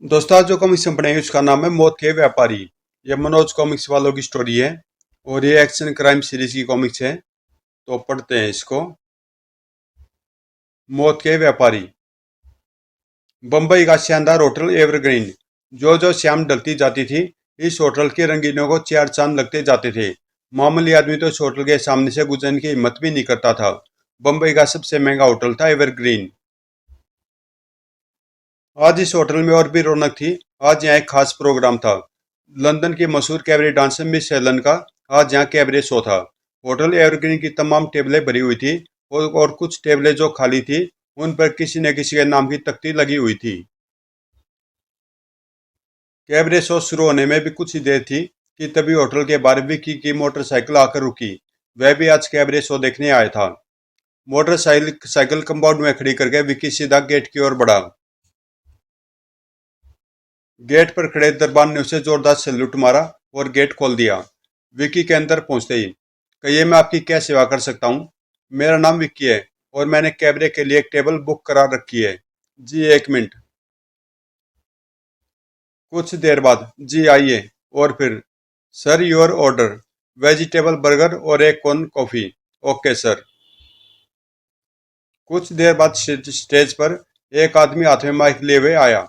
दोस्तों आज जो कॉमिक्स हम पढ़ेंगे उसका नाम है मौत के व्यापारी। ये मनोज कॉमिक्स वालों की स्टोरी है और ये एक्शन क्राइम सीरीज की कॉमिक्स है। तो पढ़ते हैं इसको। मौत के व्यापारी। बम्बई का शानदार होटल एवरग्रीन। जो जो शाम ढलती जाती थी इस होटल के रंगीनों को चार चांद लगते जाते थे। मामूली आदमी तो इस होटल के सामने से गुजरने की हिम्मत भी नहीं करता था। बम्बई का सबसे महंगा होटल था एवरग्रीन। आज इस होटल में और भी रौनक थी। आज यहाँ एक खास प्रोग्राम था। लंदन की मशहूर कैबरे डांसर मिस हेलन का आज यहाँ कैबरे शो था। होटल एवरग्रीन की तमाम टेबलें भरी हुई थी और कुछ टेबलें जो खाली थी उन पर किसी न किसी के नाम की तख्ती लगी हुई थी। कैबरे शो शुरू होने में भी कुछ ही देर थी कि तभी होटल के बाहर विक्की की मोटरसाइकिल आकर रुकी। वह भी आज कैबरे शो देखने आया था। मोटरसाइकिल साइकिल कंपाउंड में खड़ी करके विक्की सीधा गेट की ओर बढ़ा। गेट पर खड़े दरबान ने उसे जोरदार सैल्यूट मारा और गेट खोल दिया। विक्की के अंदर पहुंचते ही, कहिए मैं आपकी क्या सेवा कर सकता हूँ। मेरा नाम विक्की है और मैंने कैबरे के लिए एक टेबल बुक करा रखी है। जी एक मिनट। कुछ देर बाद, जी आइए। और फिर, sir your order. Vegetable burger और एक कोन कॉफी। Okay sir. कुछ देर बाद स्टेज पर एक आदमी हाथ में माइक लिए हुए आया।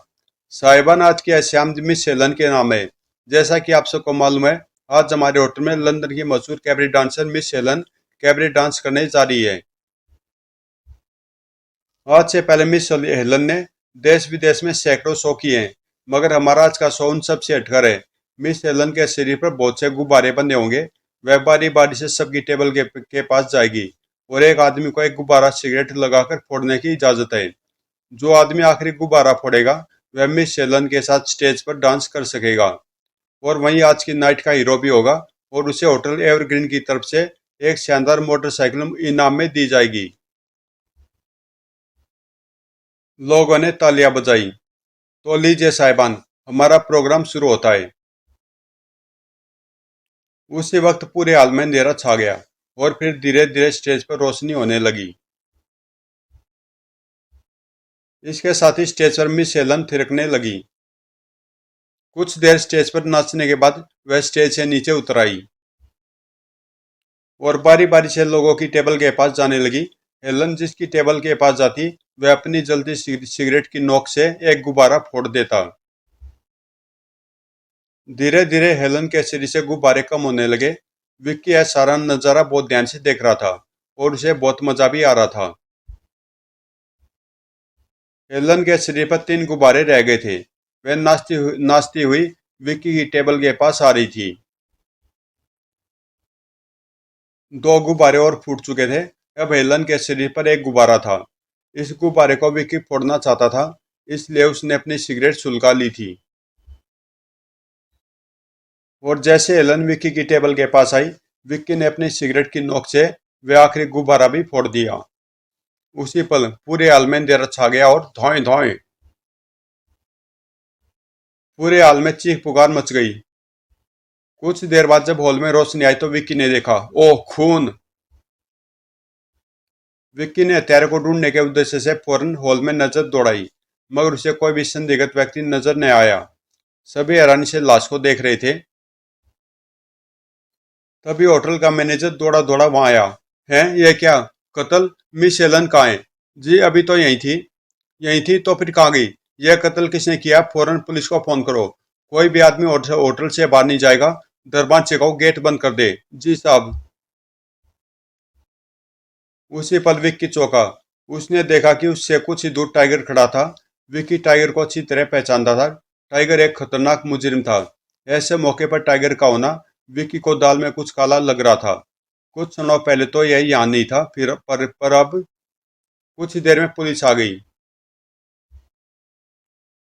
साहिबान, आज की श्याम मिस हेलन के नाम है। जैसा कि आप सबको मालूम है, आज हमारे होटल में लंदन की मशहूर cabaret dancer miss Helen cabaret dance करने जा रही है। आज से पहले मिस हेलन ने देश विदेश में सैकड़ों शो किए हैं, मगर हमारा आज का शो उन सबसे हटकर है। मिस हेलन के शरीर पर बहुत से गुब्बारे बंधे होंगे। वह बारी बारी से सबकी टेबल के पास जाएगी और एक आदमी को एक गुब्बारा सिगरेट लगाकर फोड़ने की इजाजत है। जो आदमी आखिरी गुब्बारा फोड़ेगा वह मिस हेलन के साथ स्टेज पर डांस कर सकेगा और वहीं आज की नाइट का हीरो भी होगा और उसे होटल एवरग्रीन की तरफ से एक शानदार मोटरसाइकिल इनाम में दी जाएगी। लोगों ने तालियां बजाई। तो लीजिए साहिबान, हमारा प्रोग्राम शुरू होता है। उसी वक्त पूरे हाल में अंधेरा छा गया और फिर धीरे धीरे स्टेज पर रोशनी होने लगी। इसके साथ ही स्टेज पर मिस हेलन थिरकने लगी। कुछ देर स्टेज पर नाचने के बाद वह स्टेज से नीचे उतर आई और बारी बारी से लोगों की टेबल के पास जाने लगी। हेलन जिसकी टेबल के पास जाती वह अपनी जलती सिगरेट की नोक से एक गुब्बारा फोड़ देता। धीरे धीरे हेलन के शरीर से गुब्बारे कम होने लगे। विक्की यह सारा नजारा बहुत ध्यान से देख रहा था और उसे बहुत मजा भी आ रहा था। हेलन के शरीर पर तीन गुब्बारे रह गए थे। वह नाचती हुई विक्की की टेबल के पास आ रही थी। दो गुब्बारे और फूट चुके थे। अब हेलन के शरीर पर एक गुब्बारा था। इस गुब्बारे को विक्की फोड़ना चाहता था, इसलिए उसने अपनी सिगरेट सुलगा ली थी। और जैसे हेलन विक्की की टेबल के पास आई, विक्की ने अपनी सिगरेट की नोक से वह आखिरी गुब्बारा भी फोड़ दिया। उसी पल पूरे हाल में अंधेरा छा गया और धौएं धौएं पूरे हाल में चीख पुकार मच गई। कुछ देर बाद जब हॉल में रोशनी आई तो विक्की ने देखा, ओह खून। विक्की ने हत्यारे को ढूंढने के उद्देश्य से फौरन हॉल में नजर दौड़ाई, मगर उसे कोई भी संदिग्ध व्यक्ति नजर नहीं आया। सभी हैरानी से लाश को देख रहे थे। तभी होटल का मैनेजर दौड़ा दौड़ा वहां आया। है यह क्या? कत्ल? मिस एलन कहाँ है? जी अभी तो यही थी। यही थी तो फिर कहाँ गई? यह कत्ल किसने किया? फौरन पुलिस को फोन करो। कोई भी आदमी होटल से बाहर नहीं जाएगा। दरबान से कहो गेट बंद कर दे। जी साहब। उसी पल विक्की चौंका। उसने देखा कि उससे कुछ ही दूर टाइगर खड़ा था। विक्की टाइगर को अच्छी तरह पहचानता था। टाइगर एक खतरनाक मुजरिम था। ऐसे मौके पर टाइगर का होना विक्की को दाल में कुछ काला लग रहा था। कुछ क्षणों पहले तो यह यहाँ नहीं था, फिर पर अब कुछ ही देर में पुलिस आ गई।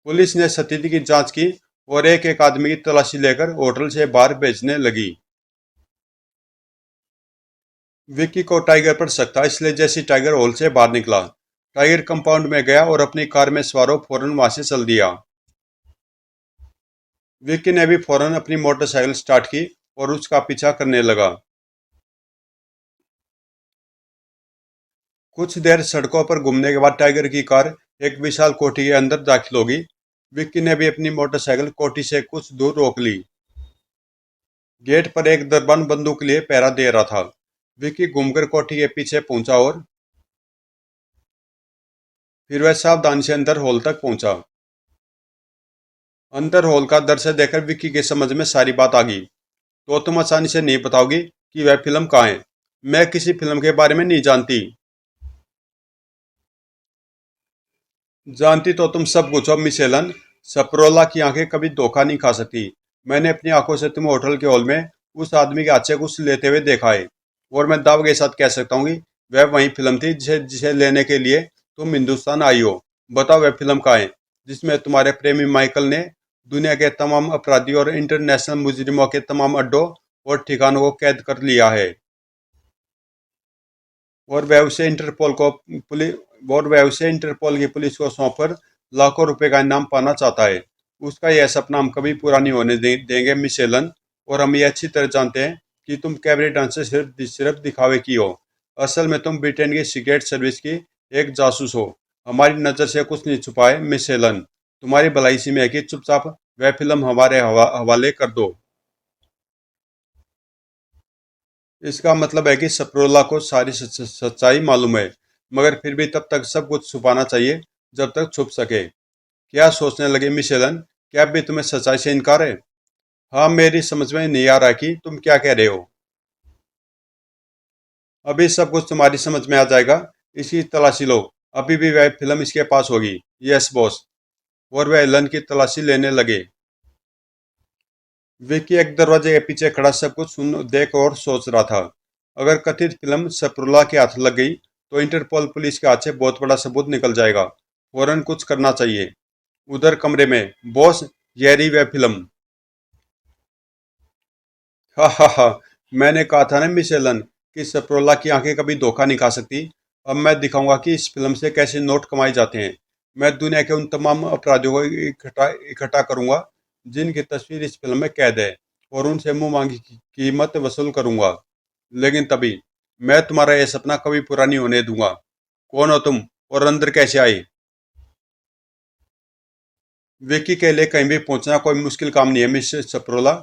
पुलिस ने स्थिति की जांच की और एक एक आदमी की तलाशी लेकर होटल से बाहर भेजने लगी। विक्की को टाइगर पर शक था, इसलिए जैसे टाइगर हॉल से बाहर निकला, टाइगर कंपाउंड में गया और अपनी कार में सवार हो फौरन वहां से चल दिया। विक्की ने भी फौरन अपनी मोटरसाइकिल स्टार्ट की और उसका पीछा करने लगा। कुछ देर सड़कों पर घूमने के बाद टाइगर की कार एक विशाल कोठी के अंदर दाखिल होगी। विक्की ने भी अपनी मोटरसाइकिल कोठी से कुछ दूर रोक ली। गेट पर एक दरबान बंदूक लिए पहरा दे रहा था। विक्की घूमकर कोठी के पीछे पहुंचा और फिर वह सावधानी से अंदर हॉल तक पहुंचा। अंदर हॉल का दृश्य देखकर विक्की के समझ में सारी बात आ गई। तो तुम आसानी से नहीं बताओगी कि वह फिल्म कहाँ है? मैं किसी फिल्म के बारे में नहीं जानती। जानती तो तुम सब कुछ हो मिस एलन। सप्रोला की आंखें कभी धोखा नहीं खा सकती। मैंने अपनी आंखों से तुम होटल के हॉल में उस आदमी के हाथ से कुछ लेते हुए देखा है। और मैं दावे के साथ कह सकता हूँ कि वह वही फिल्म थी जिसे जिसे लेने के लिए तुम हिंदुस्तान आई हो। बताओ वह फिल्म कहाँ है जिसमें तुम्हारे प्रेमी माइकल ने दुनिया के तमाम अपराधी और इंटरनेशनल मुजरिमों के तमाम अड्डों और ठिकानों को कैद कर लिया है। और वह उसे इंटरपोल को पुलिस और वह उसे इंटरपोल की पुलिस को सौंपकर लाखों रुपए का इनाम पाना चाहता है। उसका यह सपना हम कभी पूरा नहीं होने देंगे मिस एलन। और हम ये अच्छी तरह जानते हैं कि तुम कैबरे डांसर सिर्फ दिखावे की हो। असल में तुम ब्रिटेन की सीक्रेट सर्विस की एक जासूस हो। हमारी नज़र से कुछ नहीं छुपाए मिस एलन। तुम्हारी भलाई इसी में है कि चुपचाप वह फिल्म हमारे हवाले कर दो। इसका मतलब है कि सप्रोला को सारी सच्चाई मालूम है, मगर फिर भी तब तक सब कुछ छुपाना चाहिए जब तक छुप सके। क्या सोचने लगे मिस एलन? क्या भी तुम्हें सच्चाई से इनकार है? हाँ, मेरी समझ में नहीं आ रहा कि तुम क्या कह रहे हो। अभी सब कुछ तुम्हारी समझ में आ जाएगा। इसकी तलाशी लो। अभी भी वह फिल्म इसके पास होगी। Yes boss. और वह एलन की तलाशी लेने लगे। विक्की एक दरवाजे के पीछे खड़ा सब कुछ सुन देख और सोच रहा था। अगर कथित फिल्म सप्रुला के हाथ लग गई तो इंटरपोल पुलिस के हाथ से बहुत बड़ा सबूत निकल जाएगा। फौरन कुछ करना चाहिए। उधर कमरे में, बॉस, ये रही वह फिल्म। हा हा हा। मैंने कहा था ना मिस एलन कि सप्रोला की आंखें कभी धोखा नहीं खा सकती। अब मैं दिखाऊंगा कि इस फिल्म से कैसे नोट कमाए जाते हैं। मैं दुनिया के उन तमाम अपराधियों को इकट्ठा इकट्ठा करूंगा जिनकी तस्वीर इस फिल्म में कैद है, और उनसे मुंह मांगी कीमत वसूल करूंगा। लेकिन तभी मैं तुम्हारा यह सपना कभी पूरा नहीं होने दूंगा। कौन हो तुम और अंदर कैसे आई? विक्की के लिए कहीं भी पहुंचना कोई मुश्किल काम नहीं है मिस सप्रोला।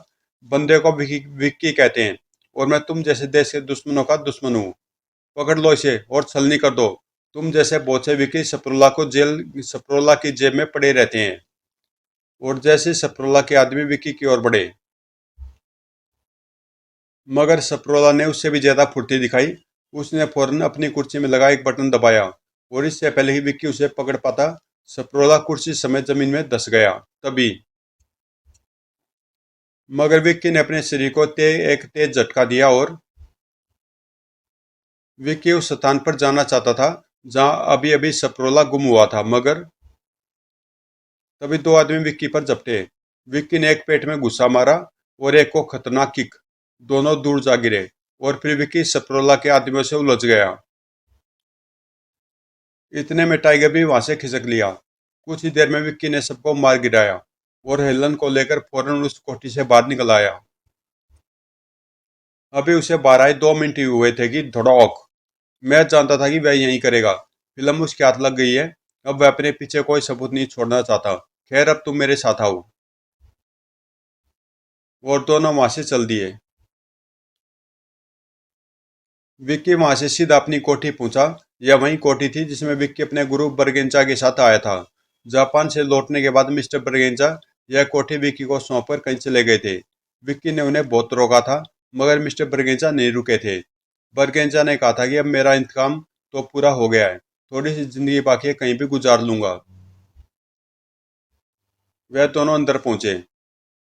बंदे को विक्की कहते हैं। और मैं तुम जैसे देश के दुश्मनों का दुश्मन हूँ। पकड़ लो इसे और छलनी कर दो। तुम जैसे बहुत से विक्की सप्रोला की जेब में पड़े रहते हैं। और जैसे सप्रोला के आदमी विक्की की ओर बढ़े, मगर सप्रोला ने उससे भी ज्यादा फुर्ती दिखाई। उसने फौरन अपनी कुर्सी में लगा एक बटन दबाया। और इससे पहले ही विक्की उसे पकड़ पाता, सप्रोला कुर्सी समेत जमीन में धंस गया। तभी मगर विक्की ने अपने शरीर को एक तेज झटका दिया और विक्की उस स्थान पर जाना चाहता था जहां अभी अभी सप्रोला गुम हुआ था। मगर तभी दो आदमी विक्की पर झपटे। विक्की ने एक पेट में गुस्सा मारा और एक को खतरनाक किक। दोनों दूर जा गिरे। और फिर विक्की सप्रोला के आदमियों से उलझ गया। इतने में टाइगर भी वहां से खिसक लिया। कुछ ही देर में विक्की ने सबको मार गिराया और हेलन को लेकर फौरन उस कोठी से बाहर निकल आया। अभी उसे बाहर आए 2 मिनट ही हुए थे कि धड़ाक। मैं जानता था कि वह यही करेगा। फिल्म उसके हाथ लग गई है। अब वह अपने पीछे कोई सबूत नहीं छोड़ना चाहता। खैर, अब तुम मेरे साथ आओ। और दोनों वहां से चल दिए। विक्की वहां से सीधा अपनी कोठी पहुंचा। यह वही कोठी थी जिसमें विक्की अपने गुरु बर्गेंचा के साथ आया था। जापान से लौटने के बाद मिस्टर बर्गेंचा यह कोठी विक्की को सौंपकर कहीं चले गए थे। विक्की ने उन्हें बहुत रोका था, मगर मिस्टर बर्गेंचा नहीं रुके थे। बर्गेंचा ने कहा था कि अब मेरा इंतकाम तो पूरा हो गया है। थोड़ी सी जिंदगी बाकी है, कहीं भी गुजार लूंगा। वह दोनों अंदर पहुंचे।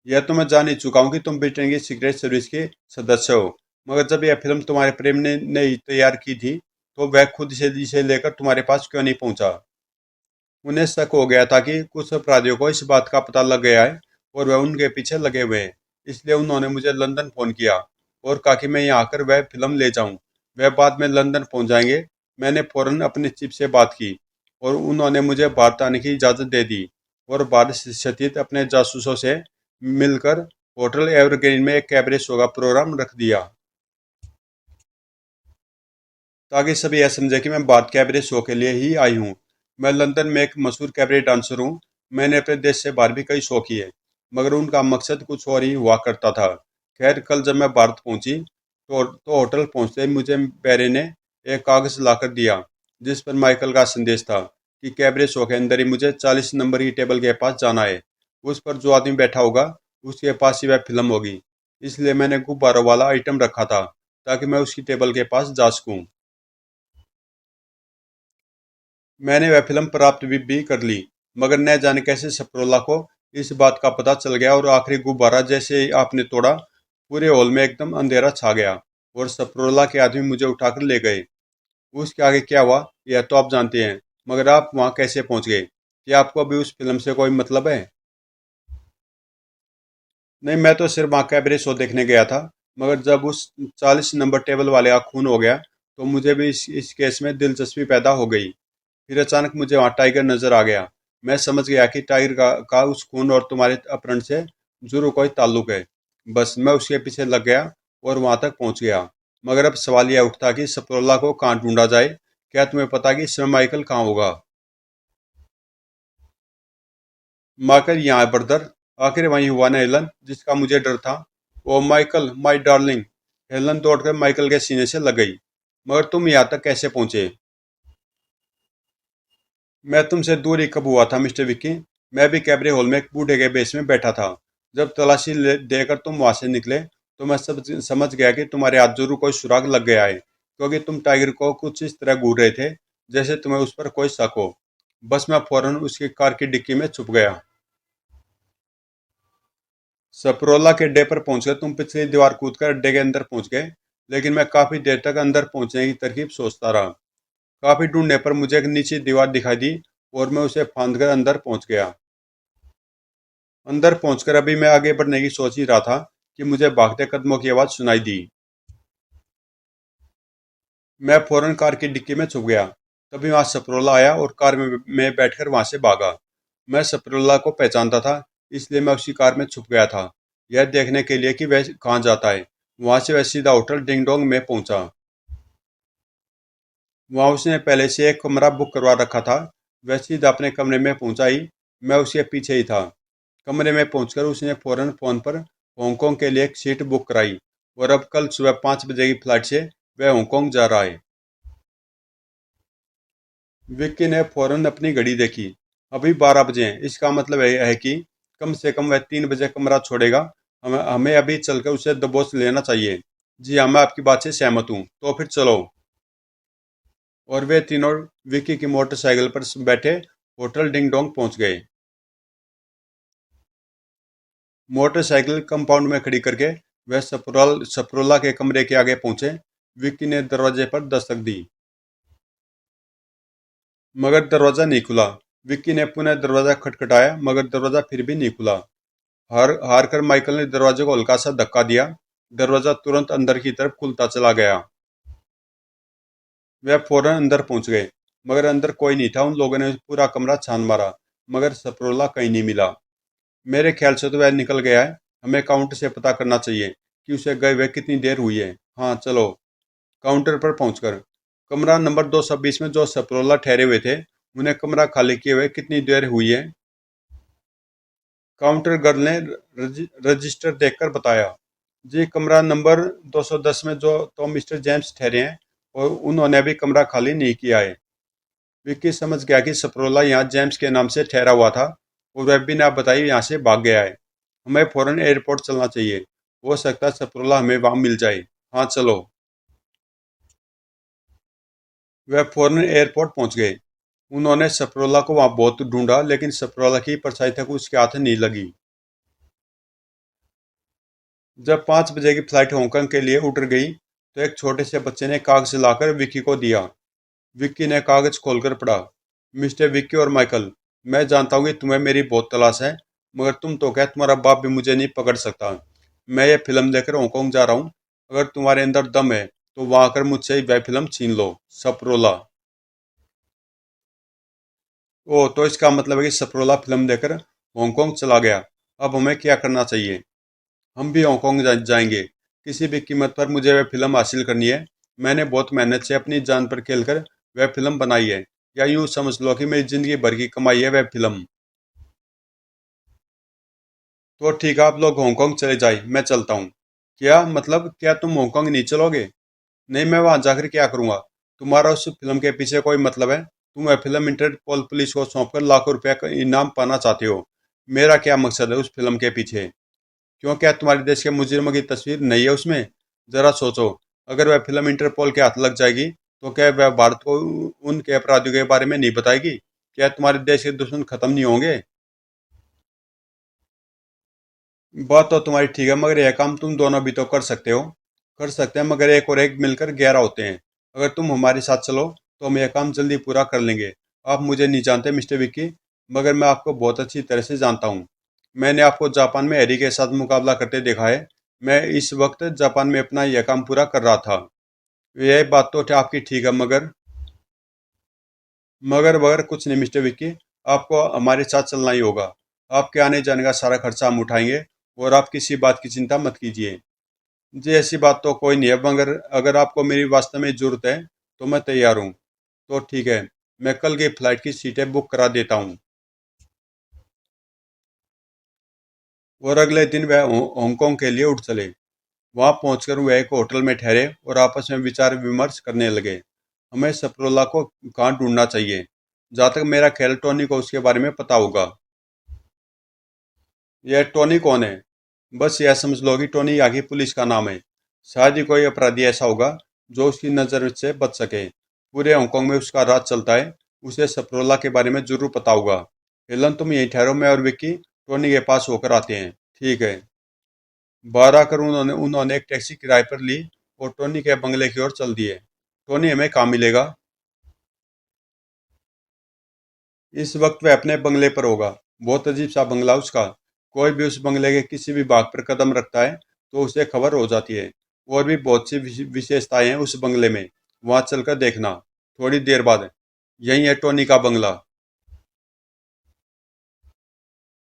यह तो मैं जान ही चुका हूँ कि तुम ब्रिटेन की सीक्रेट सर्विस के सदस्य हो। मगर जब यह फिल्म तुम्हारे प्रेम ने ही तैयार की थी तो वह खुद से इसे लेकर तुम्हारे पास क्यों नहीं पहुंचा? उन्हें शक हो गया था कि कुछ अपराधियों को इस बात का पता लग गया है और वह उनके पीछे लगे हुए हैं। इसलिए उन्होंने मुझे लंदन फ़ोन किया और कहा कि मैं यहाँ आकर वह फिल्म ले जाऊँ। वह बाद में लंदन पहुँच जाएंगे। मैंने फ़ौरन अपने चीफ से बात की और उन्होंने मुझे भारत आने की इजाज़त दे दी। और भारत स्थित अपने जासूसों से मिलकर होटल एवरग्रीन में एक कैबरे शो का प्रोग्राम रख दिया ताकि सभी यह समझे कि मैं भारत कैबरे शो के लिए ही आई हूँ। मैं लंदन में एक मशहूर कैबरे डांसर हूँ मैंने अपने देश से बाहर भी कई शो किए, मगर उनका मकसद कुछ और ही हुआ करता था। खैर, कल जब मैं भारत पहुंची तो होटल पहुंचते ही मुझे पेरे ने एक कागज लाकर दिया, जिस पर माइकल का संदेश था कि कैबरे शो के अंदर ही मुझे 40 नंबर की टेबल के पास जाना है। उस पर जो आदमी बैठा होगा उसके पास ही वह फिल्म होगी। इसलिए मैंने गुब्बारों वाला आइटम रखा था ताकि मैं उसकी टेबल के पास जा सकूं। मैंने वह फिल्म प्राप्त भी कर ली, मगर न जाने कैसे सप्रोला को इस बात का पता चल गया और आखिरी गुब्बारा जैसे ही आपने तोड़ा, पूरे हॉल में एकदम अंधेरा छा गया और सप्रोला के आदमी मुझे उठाकर ले गए। उसके आगे क्या हुआ यह तो आप जानते हैं, मगर आप वहां कैसे पहुंच गए? क्या आपको अभी उस फिल्म से कोई मतलब है? नहीं, मैं तो सिर्फ वहाँ कैबरे शो देखने गया था, मगर जब उस 40 नंबर टेबल वाले का खून हो गया तो मुझे भी इस केस में दिलचस्पी पैदा हो गई। फिर अचानक मुझे वहाँ टाइगर नजर आ गया। मैं समझ गया कि टाइगर का उस खून और तुम्हारे अपहरण से जरूर कोई ताल्लुक है। बस मैं उसके पीछे लग गया और वहां तक पहुंच गया। मगर अब सवाल यह उठता कि सप्रोला को कहाँ ढूंढा जाए? क्या तुम्हें पता कि इस समय माइकल कहाँ होगा? माइकल यहाँ है ब्रदर। आखिर वही हुआ ना हेलन, जिसका मुझे डर था। ओ माइकल, माय डार्लिंग। हेलन दौड़कर माइकल के सीने से लग गई। मगर तुम यहाँ तक कैसे पहुंचे? मैं तुमसे दूर ही कब हुआ था मिस्टर विक्की? मैं भी कैबरे हॉल में एक बूढ़े के बेस में बैठा था। जब तलाशी देकर तुम वहां से निकले तो मैं सब समझ गया कि तुम्हारे हाथ जरूर कोई सुराग लग गया है, क्योंकि तुम टाइगर को कुछ इस तरह घूर रहे थे जैसे तुम्हें उस पर कोई शक हो। बस मैं फौरन उसकी कार की डिक्की में छुप गया। सपरोला के अड्डे पर पहुंचकर तुम पिछली दीवार कूदकर अड्डे के अंदर पहुंच गए, लेकिन मैं काफी देर तक अंदर पहुंचने की तरकीब सोचता रहा। काफी ढूंढने पर मुझे एक नीची दीवार दिखाई दी और मैं उसे फांदकर अंदर पहुंच गया। अंदर पहुंचकर अभी मैं आगे बढ़ने की सोच ही रहा था कि मुझे भागते कदमों की आवाज सुनाई दी। मैं फौरन कार की डिक्की में छुप गया। तभी वहां सपरोला आया और कार में बैठकर वहां से भागा। मैं सपरोला को पहचानता था, इसलिए मैं उसी कार में छुप गया था, यह देखने के लिए कि वह कहाँ जाता है। वहां से वह सीधा होटल डिंग डोंग में पहुंचा। वहां उसने पहले से एक कमरा बुक करवा रखा था। वह सीधा अपने कमरे में पहुंचा ही मैं उसके पीछे ही था। कमरे में पहुंचकर उसने फौरन फोन पर हांगकांग के लिए एक सीट बुक कराई और अब कल सुबह 5 बजे की फ्लाइट से वह हांगकांग जा रहा है। विक्की ने फौरन अपनी घड़ी देखी। अभी 12 बजे हैं, इसका मतलब यह है कि कम से कम वह 3 बजे कमरा छोड़ेगा। हमें हमें अभी चलकर उसे दबोच लेना चाहिए। जी हाँ, मैं आपकी बात से सहमत हूँ, तो फिर चलो। और वे तीनों विक्की की मोटरसाइकिल पर बैठे होटल डिंग डोंग पहुंच गए। मोटरसाइकिल कंपाउंड में खड़ी करके वह सपरोला के कमरे के आगे पहुंचे। विक्की ने दरवाजे पर दस्तक दी, मगर दरवाजा नहीं खुला। विक्की ने पुनः दरवाजा खटखटाया, मगर दरवाजा फिर भी नहीं खुला। हार कर माइकल ने दरवाजे को हल्का सा धक्का दिया। दरवाजा तुरंत अंदर की तरफ खुलता चला गया। वे फौरन अंदर पहुंच गए, मगर अंदर कोई नहीं था। उन लोगों ने पूरा कमरा छान मारा, मगर सपरोला कहीं नहीं मिला। मेरे ख्याल से तो वह निकल गया है। हमें काउंटर से पता करना चाहिए कि उसे गए हुए कितनी देर हुई है। हाँ चलो। काउंटर पर पहुंचकर कमरा नंबर 220 में जो सपरोला ठहरे हुए थे, उन्हें कमरा खाली किए हुए कितनी देर हुई है? काउंटर गर्ल ने रजिस्टर देखकर बताया। जी, कमरा नंबर 210 में जो तो मिस्टर जेम्स ठहरे हैं और उन्होंने अभी कमरा खाली नहीं किया है। विक्की समझ गया कि सपरोला यहाँ जेम्स के नाम से ठहरा हुआ था और वह बिना बताए यहाँ से भाग गया है। हमें फौरन एयरपोर्ट चलना चाहिए। हो सकता है सपरोला हमें वहाँ मिल जाए। हाँ चलो। वह फौरन एयरपोर्ट पहुंच गए। उन्होंने सपरोला को वहां बहुत ढूंढा, लेकिन सपरोला की परछाई तक उसके हाथ नहीं लगी। जब 5 बजे की फ्लाइट हांगकांग के लिए उड़ गई तो एक छोटे से बच्चे ने कागज लाकर विक्की को दिया। विक्की ने कागज खोलकर पढ़ा। मिस्टर विक्की और माइकल, मैं जानता हूँ कि तुम्हें मेरी बहुत तलाश है, मगर तुम तो क्या, तुम्हारा बाप भी मुझे नहीं पकड़ सकता। मैं ये फिल्म लेकर हांगकांग जा रहा हूँ। अगर तुम्हारे अंदर दम है तो वहां आकर मुझसे वह फिल्म छीन लो। सपरोला। ओ, तो इसका मतलब है कि सपरोला फिल्म देकर हांगकांग चला गया। अब हमें क्या करना चाहिए? हम भी हांगकांग जाएंगे। किसी भी कीमत पर मुझे वह फिल्म हासिल करनी है। मैंने बहुत मेहनत से अपनी जान पर खेलकर वह फिल्म बनाई है, या यूँ समझ लो कि मेरी जिंदगी भर की कमाई है वह फिल्म। तो ठीक है, आप लोग हांगकांग चले जाए, मैं चलता हूँ। क्या मतलब, क्या तुम हांगकांग नहीं चलोगे? नहीं, मैं वहां जाकर क्या करूंगा? तुम्हारा उस फिल्म के पीछे कोई मतलब है? तुम वह फिल्म इंटरपोल पुलिस को सौंपकर लाखों रुपया का इनाम पाना चाहते हो। मेरा क्या मकसद है उस फिल्म के पीछे? क्यों, क्या तुम्हारे देश के मुजरिमों की तस्वीर नहीं है उसमें? जरा सोचो, अगर वह फिल्म इंटरपोल के हाथ लग जाएगी तो क्या वह भारत को उनके अपराधियों के बारे में नहीं बताएगी? क्या तुम्हारे देश के दुश्मन खत्म नहीं होंगे? बात तो तुम्हारी ठीक है, मगर यह काम तुम दोनों भी तो कर सकते हो। कर सकते हैं, मगर एक और एक मिलकर 11 होते हैं। अगर तुम हमारे साथ चलो तो हम यह काम जल्दी पूरा कर लेंगे। आप मुझे नहीं जानते मिस्टर विक्की, मगर मैं आपको बहुत अच्छी तरह से जानता हूँ। मैंने आपको जापान में हैरी के साथ मुकाबला करते देखा है। मैं इस वक्त जापान में अपना यह काम पूरा कर रहा था। यह बात तो आपकी ठीक है, मगर मगर वगर कुछ नहीं मिस्टर विक्की। आपको हमारे साथ चलना ही होगा। आपके आने जाने का सारा खर्चा हम उठाएंगे, और आप किसी बात की चिंता मत कीजिए। जी, ऐसी बात तो कोई नहीं है, मगर अगर आपको मेरी वास्तव में ज़रूरत है तो मैं तैयार हूँ। तो ठीक है, मैं कल की फ़्लाइट की सीटें बुक करा देता हूँ। और अगले दिन वह हांगकांग के लिए उठ चले। वहां पहुंचकर वह एक होटल में ठहरे और आपस में विचार विमर्श करने लगे। हमें सप्रोला को कहाँ ढूंढना चाहिए? जहाँ तक मेरा ख्याल, टोनी को उसके बारे में पता होगा। यह टोनी कौन है? बस यह समझ लो कि टोनी यहाँ की पुलिस का नाम है। शायद ही कोई अपराधी ऐसा होगा जो उसकी नज़र से बच सके। पूरे हांगकांग में उसका राज चलता है। उसे सप्रोला के बारे में जरूर पता होगा। हेलन, तुम यहीं ठहरो, मैं और विक्की टोनी के पास होकर आते हैं। ठीक है। 12 कर उन्होंने उन्होंने एक टैक्सी किराए पर ली और टोनी के बंगले की ओर चल दिए। टोनी, हमें कहाँ मिलेगा? इस वक्त वह अपने बंगले पर होगा। बहुत अजीब सा बंगला उसका। कोई भी उस बंगले के किसी भी भाग पर कदम रखता है तो उसे खबर हो जाती है। और भी बहुत सी विशेषताएं हैं उस बंगले में। वहां चलकर देखना। थोड़ी देर बाद यही है टोनी का बंगला।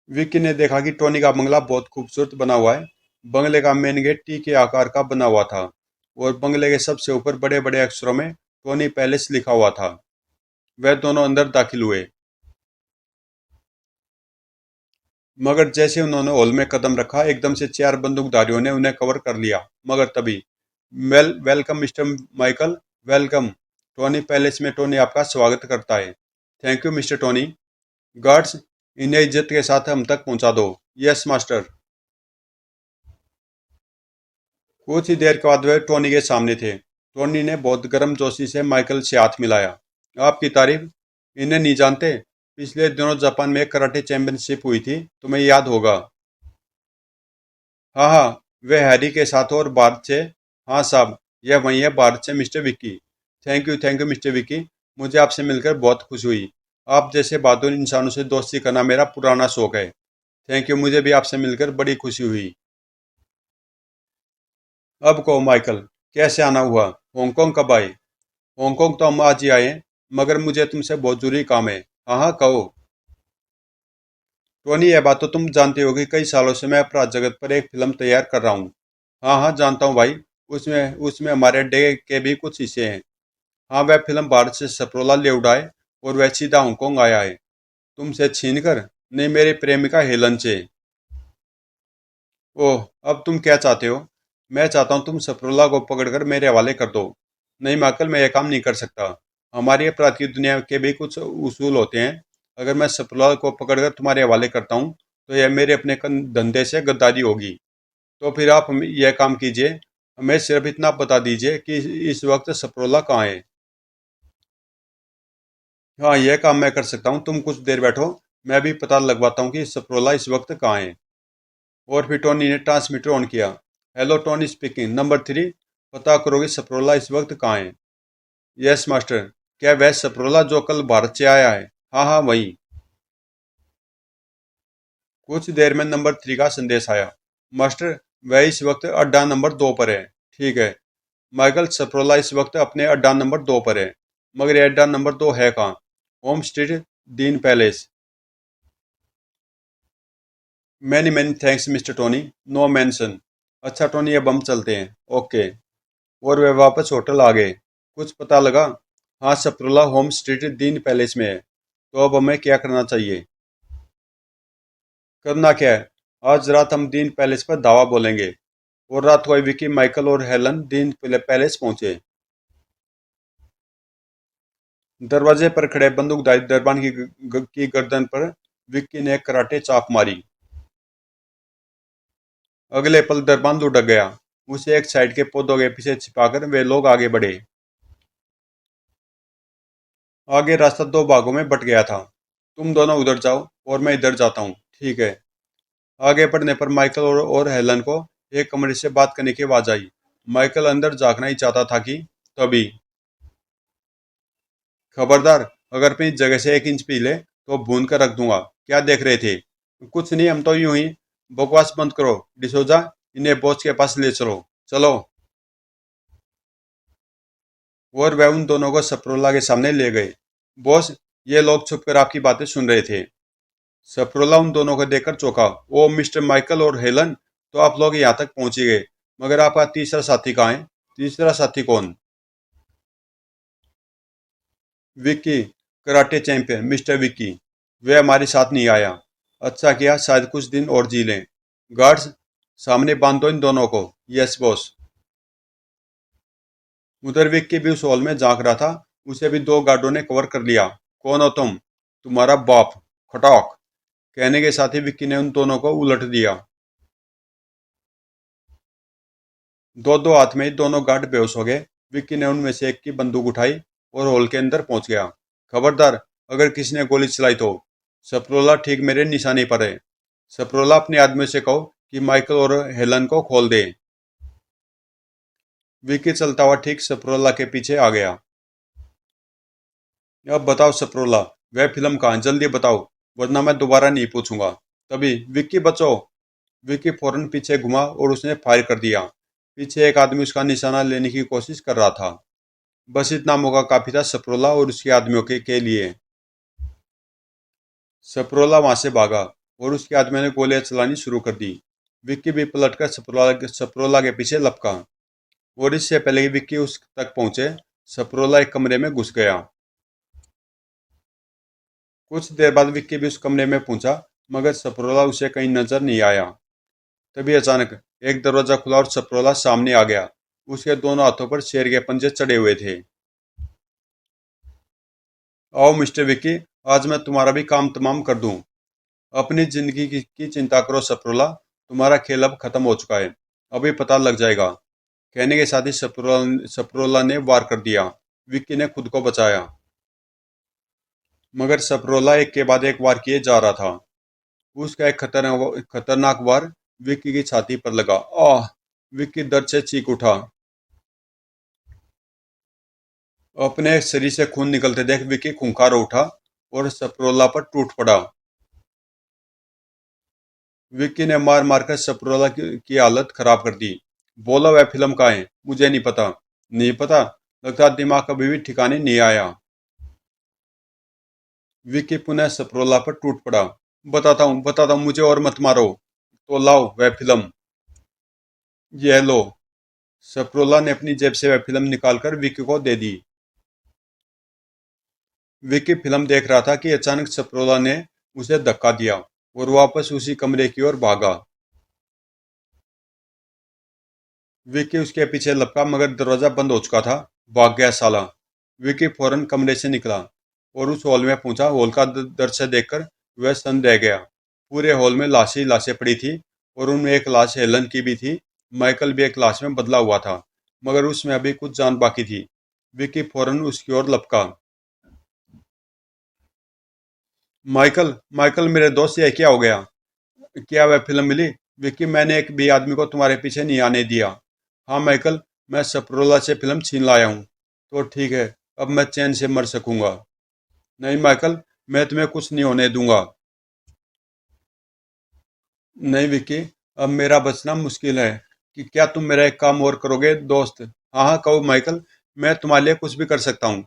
विक्की ने देखा कि टोनी का बंगला बहुत खूबसूरत बना हुआ है। बंगले का मेन गेट टी के आकार का बना हुआ था, और बंगले के सबसे ऊपर बड़े बड़े अक्षरों में टोनी पैलेस लिखा हुआ था। वह दोनों अंदर दाखिल हुए। मगर जैसे उन्होंने हॉल में कदम रखा, एकदम से 4 बंदूकधारियों ने उन्हें कवर कर लिया। मगर तभी, welcome mister Michael, welcome. Tony palace में टोनी आपका स्वागत करता है। Thank you mister Tony. Guards, इन्हें इज्जत के साथ हम तक पहुंचा दो। Yes master. कुछ ही देर के बाद वे टोनी के सामने थे। टोनी ने बहुत गर्मजोशी से माइकल से हाथ मिलाया। आपकी तारीफ? इन्हें नहीं जानते? पिछले दिनों जापान में एक कराटे चैंपियनशिप हुई थी, तुम्हें याद होगा। हाँ हाँ, वे हैरी के साथ और भारत से। हाँ साहब, यह वही है, भारत से mister Vicky. Thank you mister Vicky. मुझे आपसे मिलकर बहुत खुशी हुई। आप जैसे बहादुर इंसानों से दोस्ती करना मेरा पुराना शौक है। थैंक यू, मुझे भी आपसे मिलकर बड़ी खुशी हुई। अब कहो माइकल, कैसे आना हुआ? हांगकांग कब आए? हांगकांग तो हम आज ही आए हैं, मगर मुझे तुमसे बहुत जरूरी काम है। हाँ हाँ, कहो। टोनी, यह बात तो तुम जानते हो कि कई सालों से मैं अपराध जगत पर एक फिल्म तैयार कर रहा हूँ। हाँ हाँ, जानता हूँ भाई। उसमें उसमें हमारे अड्डे के भी कुछ हिस्से हैं। हाँ, वह फिल्म भारत से सपरोला ले उड़ाए और वह सीधा हांगकांग आया है। तुमसे छीन कर? नहीं, मेरी प्रेमिका हेलन से। ओह, अब तुम क्या चाहते हो? मैं चाहता हूँ तुम सपरोला को पकड़कर मेरे हवाले कर दो। नहीं माकल, मैं यह काम नहीं कर सकता। हमारी अपराध की दुनिया के भी कुछ उसूल होते हैं। अगर मैं सपरोला को पकड़कर तुम्हारे हवाले करता हूँ तो यह मेरे अपने धंधे से गद्दारी होगी। तो फिर आप यह काम कीजिए, हमें सिर्फ इतना बता दीजिए कि इस वक्त सपरोला कहाँ है। हाँ, यह काम मैं कर सकता हूँ, तुम कुछ देर बैठो। मैं भी पता लगवाता हूँ कि सपरोला इस वक्त कहाँ है। और फिर टोनी ने ट्रांसमीटर ऑन किया। Hello, Tony speaking, number 3। पता करो कि सपरोला इस वक्त कहाँ है। Yes master. क्या वह सपरोला जो कल भारत से आया है? हाँ हाँ, वही। कुछ देर में नंबर 3 का संदेश आया। मास्टर, वह इस वक्त अड्डा नंबर 2 पर है। ठीक है माइकल, सपरोला इस वक्त अपने अड्डा नंबर 2 पर है। मगर यह अड्डा नंबर 2 है कहाँ? Home street, dean palace. Many many thanks mister Tony, no mention. अच्छा टोनी, अब हम चलते हैं। ओके। और वे वापस होटल आ गए। कुछ पता लगा? हाँ, सपरोला होम स्ट्रीट दीन पैलेस में है। तो अब हमें क्या करना चाहिए? करना क्या है? आज रात हम डीन पैलेस पर दावा बोलेंगे। और रात को विकी, माइकल और हेलन डीन पैलेस पहुंचे। दरवाजे पर खड़े बंदूकधारी दरबान की गर्दन पर विक्की ने एक कराटे चाप मारी। अगले पल दरबान लुढ़क गया। उसे एक साइड के पौधों के पीछे छिपाकर वे लोग आगे बढ़े। आगे रास्ता दो भागों में बट गया था। तुम दोनों उधर जाओ और मैं इधर जाता हूँ, ठीक है। आगे बढ़ने पर माइकल और हेलन को एक कमरे से बात करने की आवाज आई। माइकल अंदर झांकना ही चाहता था कि तभी, खबरदार, अगर अपनी जगह से 1 इंच भी हिले तो भून कर रख दूंगा। क्या देख रहे थे? कुछ नहीं, हम तो यूं ही। बकवास बंद करो डिसोजा, इन्हें बॉस के पास ले चलो। चलो। और वह उन दोनों को सप्रोला के सामने ले गए। बॉस, ये लोग छुपकर आपकी बातें सुन रहे थे। सप्रोला उन दोनों को देखकर चौंका। ओ मिस्टर माइकल और हेलन, तो आप लोग यहाँ तक पहुंच ही गए, मगर आपका तीसरा साथी कहाँ है? तीसरा साथी कौन? Vicky, karate champion mister Vicky. वह हमारे साथ नहीं आया। अच्छा किया, शायद कुछ दिन और जी लें। गार्ड्स, सामने बांध दो इन दोनों को। Yes boss. उधर विक्की भी उस हॉल में झांक रहा था। उसे भी दो गार्डों ने कवर कर लिया। कौन हो तुम? तुम्हारा बाप। खटॉक। कहने के साथ ही विक्की ने उन दोनों को उलट दिया। दो दो हाथ में ही दोनों गार्ड बेहोश हो गए। विक्की ने उनमें से एक की बंदूक उठाई और हॉल के अंदर पहुंच गया। खबरदार, अगर किसी ने गोली चलाई तो। सप्रोला ठीक मेरे निशाने पर है। सप्रोला, अपने आदमी से कहो कि माइकल और हेलन को खोल दे। विक्की चलता हुआ ठीक सप्रोला के पीछे आ गया। अब बताओ सप्रोला, वह फिल्म कहाँ? जल्दी बताओ, वरना मैं दोबारा नहीं पूछूंगा। तभी, विक्की बचो। विक्की फौरन पीछे घुमा और उसने फायर कर दिया। पीछे एक आदमी उसका निशाना लेने की कोशिश कर रहा था। बस इतना मौका काफी था सप्रोला और उसके आदमियों के लिए। सप्रोला वहां से भागा और उसके आदमियों ने गोलियां चलानी शुरू कर दी। विक्की भी पलटकर सप्रोला के पीछे लपका। और इससे पहले कि विक्की उस तक पहुंचे, सप्रोला एक कमरे में घुस गया। कुछ देर बाद विक्की भी उस कमरे में पहुंचा, मगर सप्रोला उसे कहीं नजर नहीं आया। तभी अचानक एक दरवाजा खुला और सप्रोला सामने आ गया। उसके दोनों हाथों पर शेर के पंजे चढ़े हुए थे। आओ मिस्टर विक्की, आज मैं तुम्हारा भी काम तमाम कर दूं। अपनी जिंदगी की चिंता करो सप्रोला, तुम्हारा खेल अब खत्म हो चुका है। अभी पता लग जाएगा। कहने के साथ ही सप्रोला ने वार कर दिया। विक्की ने खुद को बचाया, मगर सप्रोला एक के बाद एक वार किए जा रहा था। उसका एक खतरनाक वार विक्की की छाती पर लगा। आह! विक्की दर्द से चीख उठा। अपने शरीर से खून निकलते देख विक्की खूंखार उठा और सप्रोला पर टूट पड़ा। विक्की ने मार मार कर सप्रोला की हालत खराब कर दी। बोला, वह फिल्म कहाँ है? मुझे नहीं पता। नहीं पता? लगता दिमाग कभी भी ठिकाने नहीं आया। विक्की पुनः सप्रोला पर टूट पड़ा। बताता हूँ, मुझे और मत मारो। तो लाओ वह फिल्म। यह लो। सप्रोला ने अपनी जेब से वह फिल्म निकालकर विक्की को दे दी। विक्की फिल्म देख रहा था कि अचानक सप्रोला ने उसे धक्का दिया और वापस उसी कमरे की ओर भागा। विक्की उसके पीछे लपका, मगर दरवाजा बंद हो चुका था। भाग गया साला। विक्की फौरन कमरे से निकला और उस हॉल में पहुंचा। हॉल का दृश्य देखकर वह सन्न रह गया। पूरे हॉल में लाशें ही लाशें पड़ी थी और उनमें एक लाश हेलन की भी थी। माइकल भी एक लाश में बदला हुआ था, मगर उसमें अभी कुछ जान बाकी थी। विक्की फौरन उसकी ओर लपका। माइकल, माइकल मेरे दोस्त, ये क्या हो गया? क्या वह फिल्म मिली? विक्की, मैंने एक भी आदमी को तुम्हारे पीछे नहीं आने दिया। हाँ माइकल, मैं सप्रोला से फिल्म छीन लाया हूँ। तो ठीक है, अब मैं चैन से मर सकूंगा। नहीं माइकल, मैं तुम्हें कुछ नहीं होने दूंगा। नहीं विक्की, अब मेरा बचना मुश्किल है। कि क्या तुम मेरा एक काम और करोगे दोस्त? हाँ हाँ, कहो माइकल, मैं तुम्हारे लिए कुछ भी कर सकता हूँ।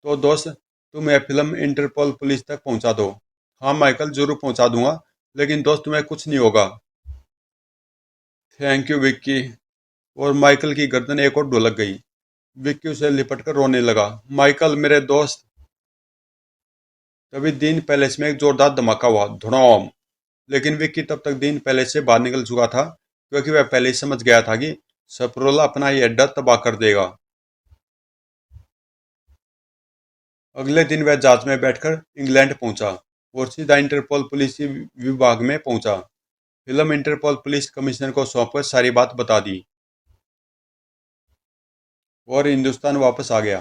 तो दोस्त, तुम यह फिल्म इंटरपोल पुलिस तक पहुँचा दो। हाँ माइकल, जरूर पहुँचा दूंगा, लेकिन दोस्त तुम्हें कुछ नहीं होगा। Thank you Vicky. और माइकल की गर्दन एक और ढुलक गई। विक्की उसे लिपट कर रोने लगा। माइकल मेरे दोस्त। तभी दिन पैलेस में एक जोरदार धमाका हुआ। धड़ाम! लेकिन विक्की तब तक दिन पहले से बाहर निकल चुका था, क्योंकि वह पहले ही समझ गया था कि सप्रोला अपना ये अड्डा तबाह कर देगा। अगले दिन वह जहाज में बैठकर इंग्लैंड पहुंचा और सीधा इंटरपोल पुलिस विभाग में पहुंचा। फिल्म इंटरपोल पुलिस कमिश्नर को सौंपकर सारी बात बता दी और हिंदुस्तान वापस आ गया।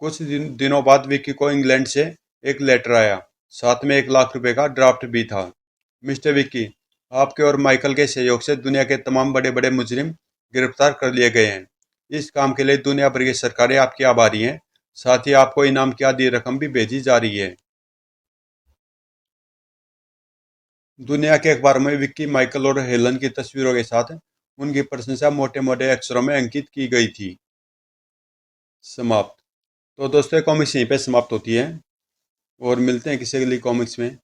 कुछ दिनों बाद विक्की को इंग्लैंड से एक लेटर आया, साथ में 1 लाख रुपए का ड्राफ्ट भी था। मिस्टर विक्की, आपके और माइकल के सहयोग से दुनिया के तमाम बड़े बड़े मुजरिम गिरफ्तार कर लिए गए हैं। इस काम के लिए दुनिया भर की सरकारें आपकी आभारी हैं। साथ ही आपको इनाम की आधी रकम भी भेजी जा रही है। दुनिया के अखबारों में विक्की, माइकल और हेलन की तस्वीरों के साथ उनकी प्रशंसा मोटे मोटे अक्षरों में अंकित की गई थी। समाप्त। तो दोस्तों, कॉमिक्स यहीं पे समाप्त होती है और मिलते हैं किसी अगली कॉमिक्स में।